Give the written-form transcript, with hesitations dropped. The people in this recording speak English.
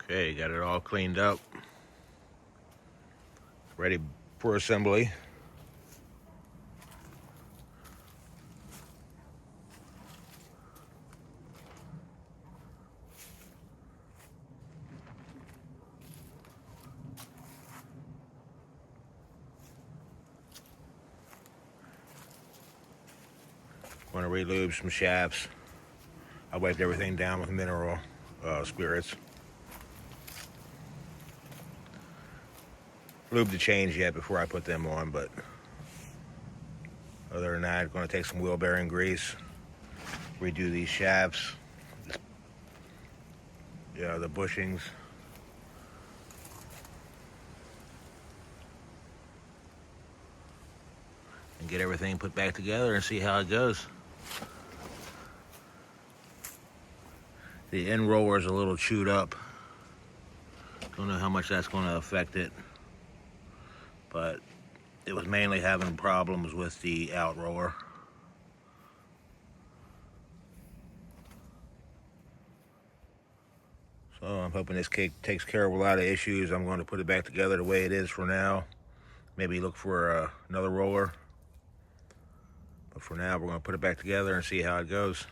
Okay, got it all cleaned up. Ready for assembly. Want to relube some shafts. I wiped everything down with mineral spirits. Lube the chains yet before I put them on, but other than that, I'm going to take some wheel bearing grease, redo these shafts, the bushings. And get everything put back together and see how it goes. The end roller is a little chewed up. Don't know how much that's going to affect it, but it was mainly having problems with the out roller. So I'm hoping this cake takes care of a lot of issues. I'm going to put it back together the way it is for now. Maybe look for another roller. But for now, we're going to put it back together and see how it goes.